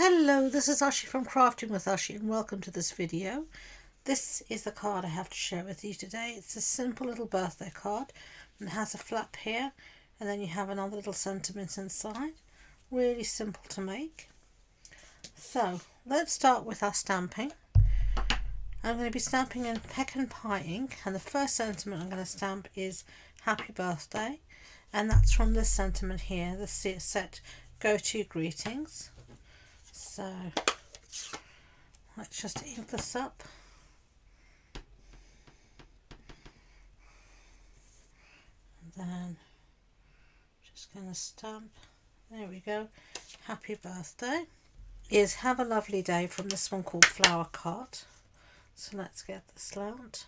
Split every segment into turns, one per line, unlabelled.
Hello, this is Ashee from Crafting with Ashee and welcome to this video. This is the card I have to share with you today. It's a simple little birthday card and it has a flap here and then you have another little sentiment inside. Really simple to make. So let's start with our stamping. I'm going to be stamping in Peck and Pie ink and the first sentiment I'm going to stamp is Happy Birthday, and that's from this sentiment here, the set Go To Greetings. So let's just ink this up. And then just going to stamp. There we go. Happy Birthday is Have a Lovely Day from this one called Flower Cart. So let's get this out.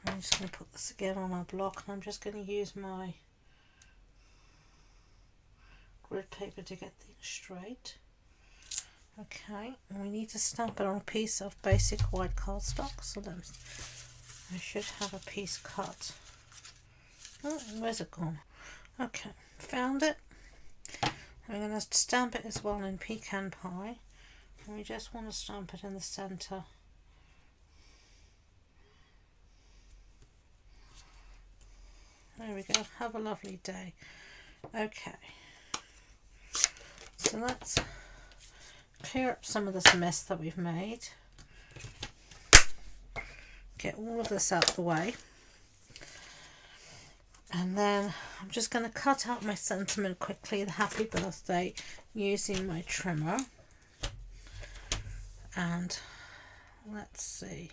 I'm just going to put this again on our block and I'm just going to use my grid paper to get things straight. Okay, and we need to stamp it on a piece of basic white cardstock. So I should have a piece cut. Oh, where's it gone? Okay, found it. I'm going to stamp it as well in Pecan Pie. And we just want to stamp it in the centre. There we go. Have a lovely day. Okay. So let's clear up some of this mess that we've made. Get all of this out of the way. And then I'm just going to cut out my sentiment quickly, the Happy Birthday, using my trimmer. And let's see.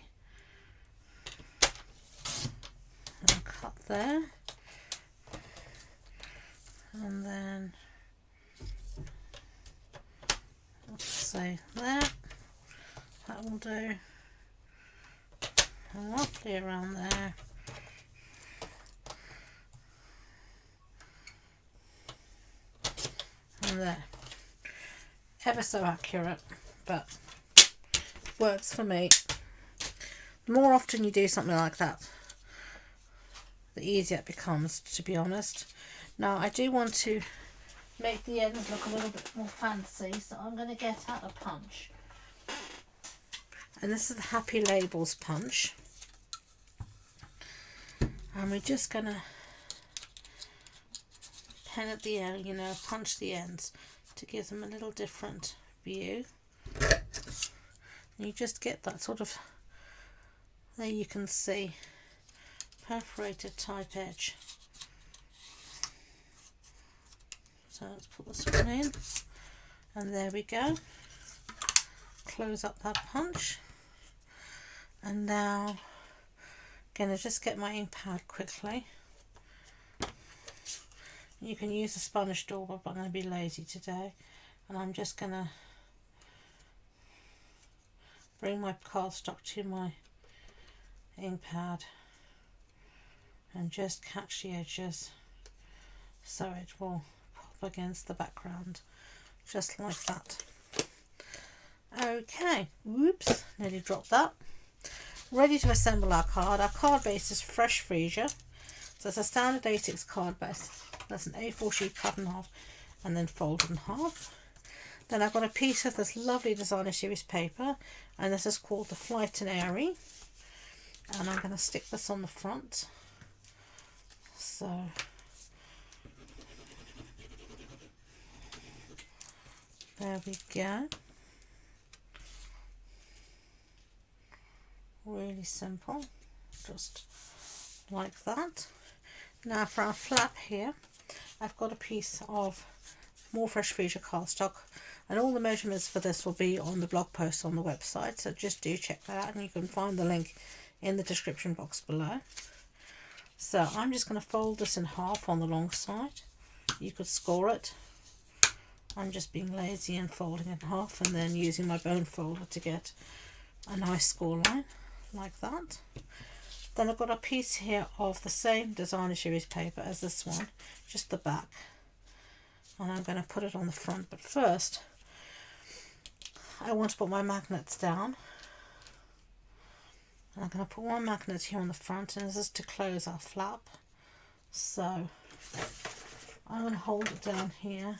I'll cut there. And then let's say that will do, and roughly around there. And there. Ever so accurate, but works for me. The more often you do something like that, the easier it becomes, to be honest. Now I do want to make the ends look a little bit more fancy, so I'm going to get out a punch. And this is the Happy Labels punch. And we're just going to pen at the end, punch the ends to give them a little different view. And you just get that sort of, there you can see, perforated type edge. So let's put this one in, and there we go. Close up that punch, and now I'm going to just get my ink pad quickly. You can use a Spanish dauber, but I'm going to be lazy today, and I'm just going to bring my cardstock to my ink pad and just catch the edges so it will pop against the background, just like that. Okay, whoops, nearly dropped that. Ready to assemble our card. Our card base is fresh freesia, so it's a standard A6 card base. That's an A4 sheet cut in half and then folded in half. Then I've got a piece of this lovely designer series paper, and this is called the Flight Airy, and I'm going to stick this on the front. So there we go. Really simple, just like that. Now for our flap here, I've got a piece of more fresh freesia cardstock, and all the measurements for this will be on the blog post on the website, so just do check that out, and you can find the link in the description box below. So I'm just going to fold this in half on the long side. You could score it. I'm just being lazy and folding in half and then using my bone folder to get a nice score line like that. Then I've got a piece here of the same designer series paper as this one, just the back, and I'm going to put it on the front. But first I want to put my magnets down. And I'm going to put one magnet here on the front, and this is to close our flap. So I'm going to hold it down here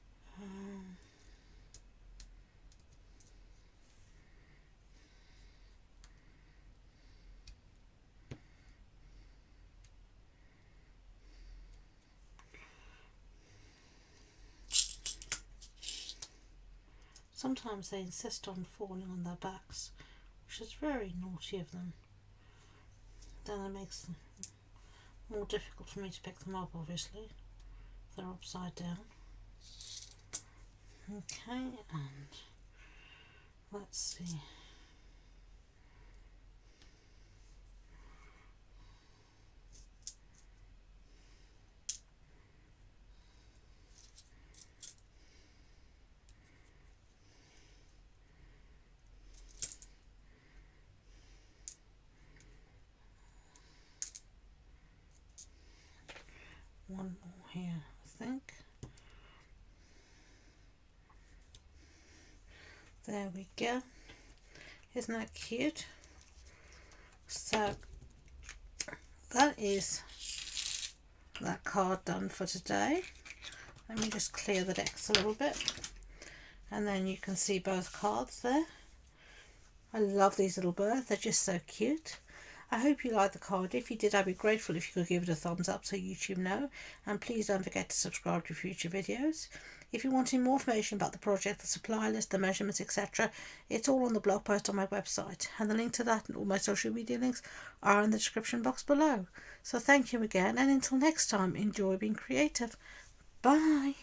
Sometimes they insist on falling on their backs, which is very naughty of them. Then it makes them more difficult for me to pick them up, obviously. They're upside down. Okay, and let's see. One more here, I think. There we go. Isn't that cute? So that is that card done for today. Let me just clear the decks a little bit, and then you can see both cards there. I love these little birds, they're just so cute. I hope you liked the card. If you did, I'd be grateful if you could give it a thumbs up so YouTube know, and please don't forget to subscribe to future videos. If you want more information about the project, the supply list, the measurements, etc., it's all on the blog post on my website, and the link to that and all my social media links are in the description box below. So thank you again, and until next time, enjoy being creative. Bye.